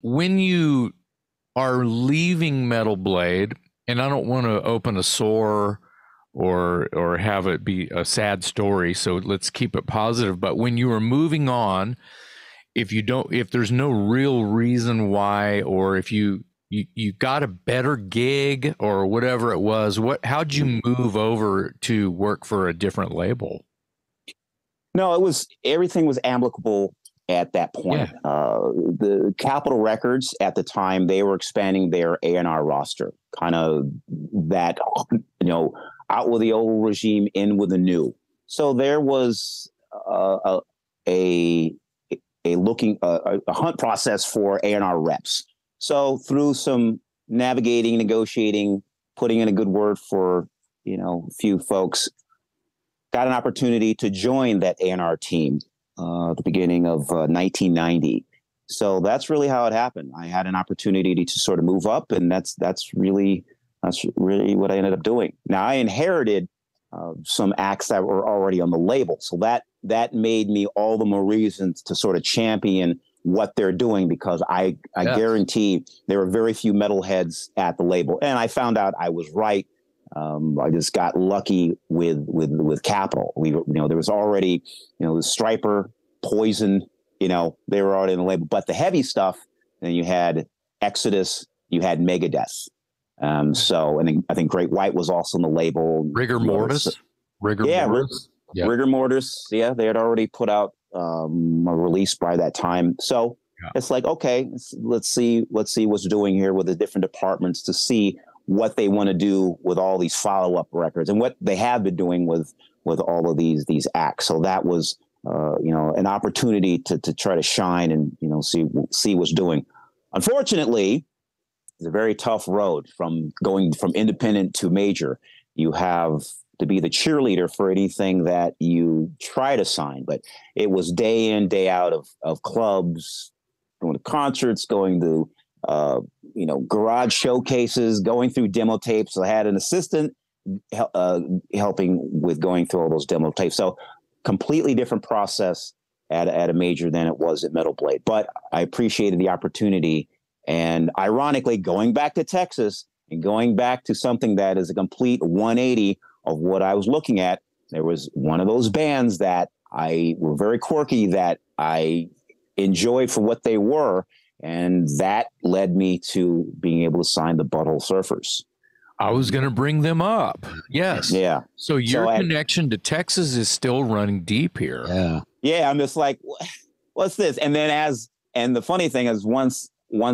when you are leaving Metal Blade, and I don't want to open a sore or have it be a sad story, so let's keep it positive. But when you are moving on, if there's no real reason why, or if you got a better gig or whatever it was, how'd you move over to work for a different label? No, everything was amicable at that point. Yeah. The Capitol Records at the time, they were expanding their A&R roster, kind of that, out with the old regime, in with the new. So there was a hunt process for A&R reps. So through some navigating, negotiating, putting in a good word for, a few folks, got an opportunity to join that A&R team at the beginning of 1990. So that's really how it happened. I had an opportunity to sort of move up, and that's really what I ended up doing. Now, I inherited some acts that were already on the label, so that made me all the more reasons to sort of champion what they're doing, because I guarantee there were very few metalheads at the label, and I found out I was right. I just got lucky with Capitol. There was already, the Striper, Poison, they were already in the label. But the heavy stuff, then you had Exodus, you had Megadeth. And I think Great White was also on the label. Rigor Mortis. Rigor Mortis. Yeah, they had already put out a release by that time. So it's like, okay, let's see what's doing here with the different departments to see what they want to do with all these follow-up records and what they have been doing with all of these acts. So that was, an opportunity to try to shine and, see what's doing. Unfortunately, it's a very tough road from going from independent to major. You have to be the cheerleader for anything that you try to sign, but it was day in, day out of clubs, going to concerts, going to, garage showcases, going through demo tapes. So I had an assistant helping with going through all those demo tapes. So completely different process at a major than it was at Metal Blade. But I appreciated the opportunity. And ironically, going back to Texas and going back to something that is a complete 180 of what I was looking at, there was one of those bands that were very quirky that I enjoyed for what they were. And that led me to being able to sign the Butthole Surfers. I was going to bring them up. Yes. Yeah. So your connection to Texas is still running deep here. Yeah. Yeah. I'm just like, what's this? And then and the funny thing is once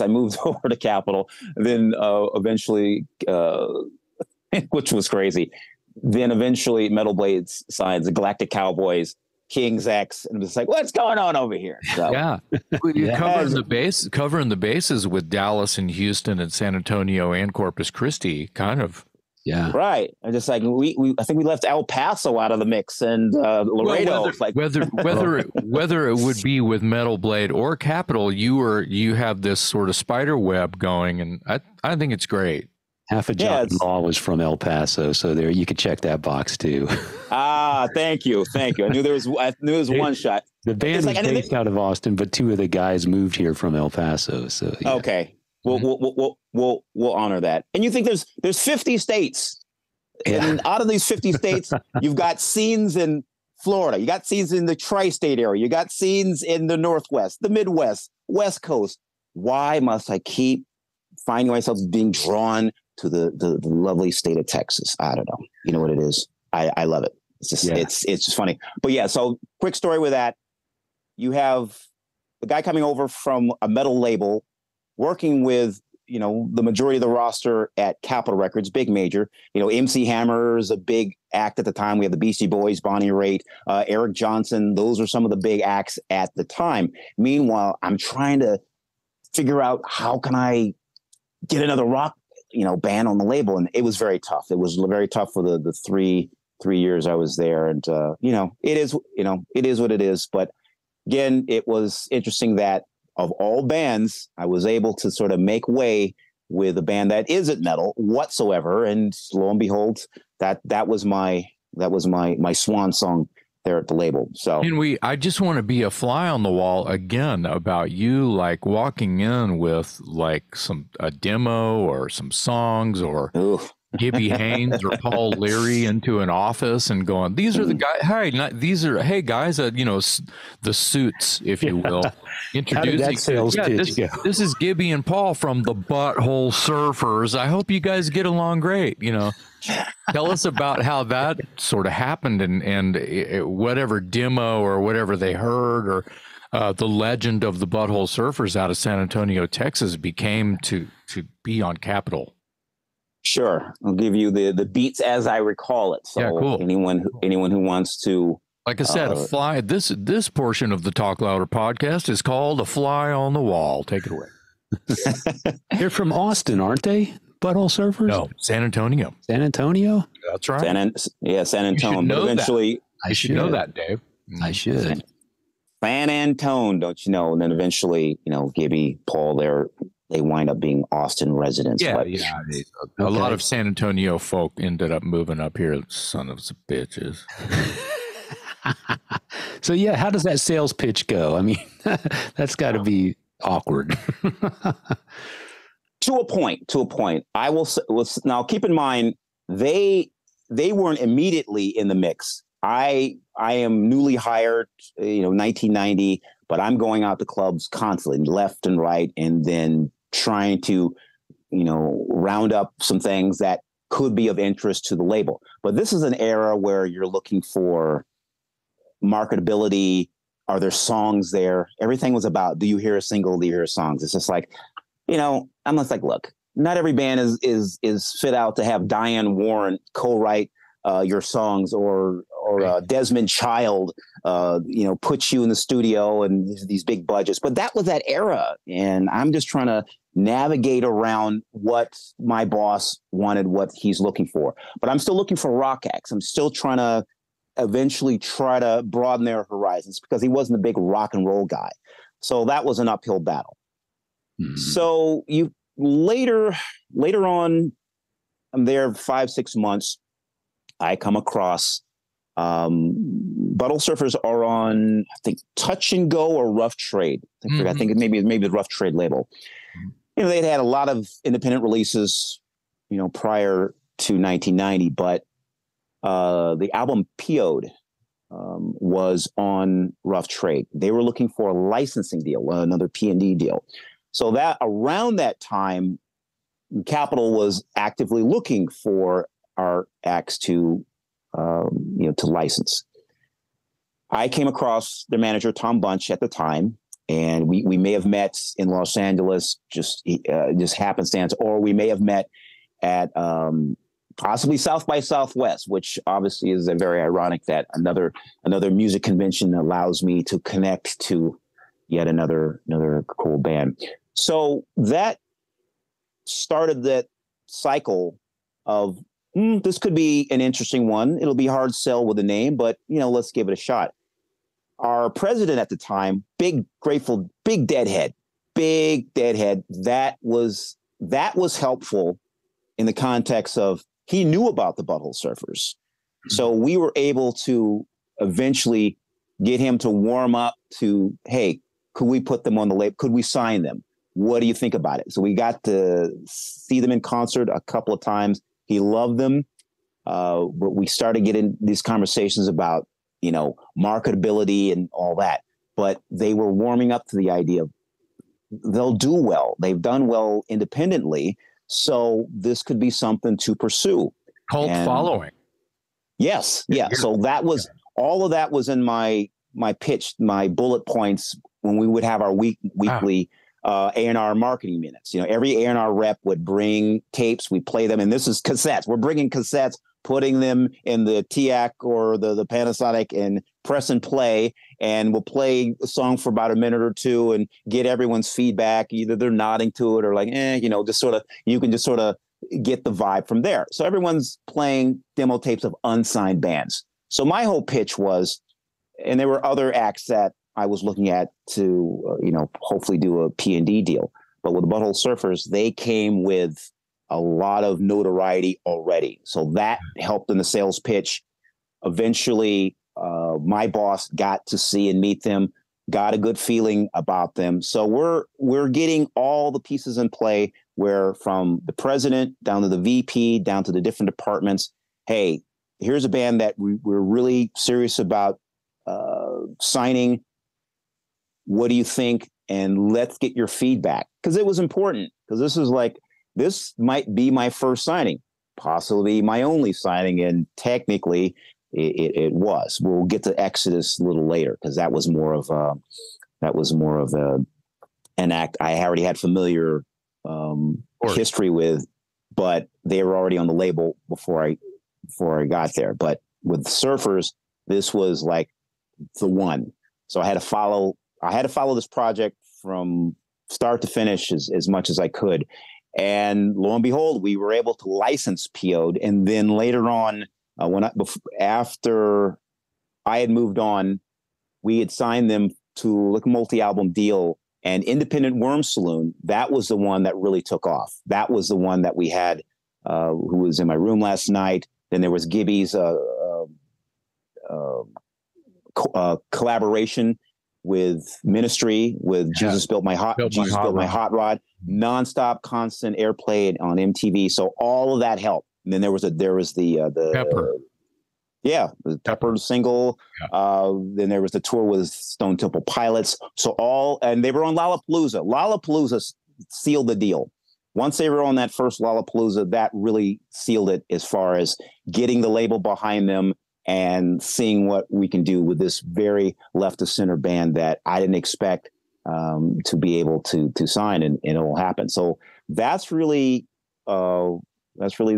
I moved over to Capitol, then eventually, which was crazy, then eventually Metal Blades signs the Galactic Cowboys, King's X, and it's like, what's going on over here? So, yeah. Covering the bases with Dallas and Houston and San Antonio and Corpus Christi, kind of. Yeah. Right. I just like I think we left El Paso out of the mix and Laredo. Whether it would be with Metal Blade or Capitol, you have this sort of spider web going, and I think it's great. Half of John Law was from El Paso, so there you could check that box too. Thank you. I knew there was one shot. The band was based out of Austin, but two of the guys moved here from El Paso. So yeah. Okay, we'll honor that. And you think there's 50 states, and out of these 50 states, you've got scenes in Florida, you got scenes in the tri-state area, you got scenes in the Northwest, the Midwest, West Coast. Why must I keep finding myself being drawn to the lovely state of Texas? I don't know. You know what it is? I love it. It's just it's just funny. But yeah, so quick story with that. You have the guy coming over from a metal label, working with, the majority of the roster at Capitol Records, big major. MC Hammer is a big act at the time. We have the Beastie Boys, Bonnie Raitt, Eric Johnson. Those are some of the big acts at the time. Meanwhile, I'm trying to figure out how can I get another rock band on the label, and it was very tough. It was very tough for the three years I was there, and it is what it is. But again, it was interesting that of all bands, I was able to sort of make way with a band that isn't metal whatsoever, and lo and behold, that was my swan song there at the label. So, and I just want to be a fly on the wall again about you, like walking in with like a demo or some songs or oof. Gibby Haynes or Paul Leary into an office and going, these are the guys. Hey guys, the suits, if you will. How did that sales pitch go? This is Gibby and Paul from the Butthole Surfers. I hope you guys get along great. Tell us about how that sort of happened and whatever demo or whatever they heard or the legend of the Butthole Surfers out of San Antonio, Texas became to be on Capitol. Sure. I'll give you the beats as I recall it. So yeah, cool. anyone who wants to, like I said, a fly. This portion of the Talk Louder podcast is called A Fly on the Wall. Take it away. They're from Austin, aren't they? Butthole Surfers? No, San Antonio. San Antonio? That's right. San Antonio. But eventually, I should know that, Dave. I should. San Antonio, don't you know? And then eventually, Gibby, Paul, they wind up being Austin residents. Yeah, but, yeah. A lot of San Antonio folk ended up moving up here. Son of some bitches. So yeah, how does that sales pitch go? I mean, that's got to be awkward. To a point. I will now keep in mind they weren't immediately in the mix. I am newly hired, 1990, but I'm going out to clubs constantly, left and right, and then trying to, round up some things that could be of interest to the label. But this is an era where you're looking for marketability. Are there songs there? Everything was about, do you hear a single? Do you hear songs? It's just like, I'm just like, look, not every band is fit out to have Diane Warren co-write your songs or Desmond Child, put you in the studio and these big budgets. But that was that era. And I'm just trying to navigate around what my boss wanted, what he's looking for. But I'm still looking for rock acts. I'm still trying to eventually try to broaden their horizons because he wasn't a big rock and roll guy. So that was an uphill battle. Mm-hmm. So you later on, I'm there 5-6 months. I come across Butthole Surfers are on, I think, Touch and Go or Rough Trade. I think it maybe the Rough Trade label. They'd had a lot of independent releases, prior to 1990, but the album PO'd was on Rough Trade. They were looking for a licensing deal, another P&D deal. So that around that time, Capitol was actively looking for our acts to license. I came across their manager, Tom Bunch, at the time, and we may have met in Los Angeles, just happenstance, or we may have met at possibly South by Southwest, which obviously is very ironic that another music convention allows me to connect to yet another cool band. So that started that cycle of this could be an interesting one. It'll be hard sell with a name, but let's give it a shot. Our president at the time, big Deadhead. That was helpful in the context of he knew about the Butthole Surfers. So we were able to eventually get him to warm up to, hey, could we put them on the label? Could we sign them? What do you think about it? So we got to see them in concert a couple of times. He loved them. But we started getting these conversations about, marketability and all that. But they were warming up to the idea of they'll do well. They've done well independently. So this could be something to pursue. Cult following. Yes. Yeah. So that was all of that was in my pitch, my bullet points when we would have our weekly A&R marketing minutes. Every A&R rep would bring tapes. We play them, and this is cassettes. We're bringing cassettes, putting them in the TIAC or the Panasonic, and press and play. And we'll play a song for about a minute or two and get everyone's feedback. Either they're nodding to it or like, just sort of. You can just sort of get the vibe from there. So everyone's playing demo tapes of unsigned bands. So my whole pitch was, and there were other acts that I was looking at to, hopefully do a P&D deal. But with the Butthole Surfers, they came with a lot of notoriety already. So that helped in the sales pitch. Eventually, my boss got to see and meet them, got a good feeling about them. So we're getting all the pieces in play, where from the president down to the VP, down to the different departments, hey, here's a band that we're really serious about signing. What do you think? And let's get your feedback, because it was important, because this might be my first signing, possibly my only signing, and technically it was. We'll get to Exodus a little later, because that was more of an act I already had familiar history with, but they were already on the label before I got there. But with Surfers, this was like the one. So I had to follow this project from start to finish as much as I could. And lo and behold, we were able to license PO'd. And then later on, after I had moved on, we had signed them to like a multi-album deal. And Independent Worm Saloon, that was the one that really took off. That was the one that we had, who was in my room last night. Then there was Gibby's collaboration with Ministry, with Jesus Built My Hot Rod, nonstop, constant airplay on MTV. So all of that helped. And then there was the Pepper. Yeah, the Pepper single. Yeah. Then there was the tour with Stone Temple Pilots. And they were on Lollapalooza. Lollapalooza sealed the deal. Once they were on that first Lollapalooza, that really sealed it as far as getting the label behind them and seeing what we can do with this very left of center band that I didn't expect to be able to sign, and it will happen. So that's really the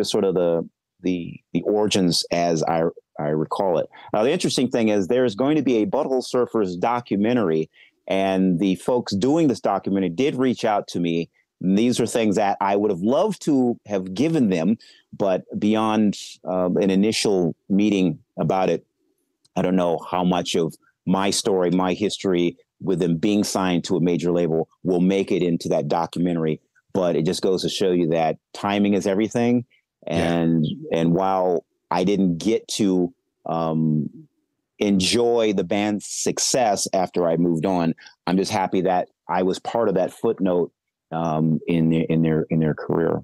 sort of the origins as I recall it. Now, the interesting thing is there's going to be a Butthole Surfers documentary, and the folks doing this documentary did reach out to me. And these are things that I would have loved to have given them, but beyond an initial meeting about it, I don't know how much of my story, my history with them being signed to a major label will make it into that documentary. But it just goes to show you that timing is everything. And while I didn't get to enjoy the band's success after I moved on, I'm just happy that I was part of that footnote in their career.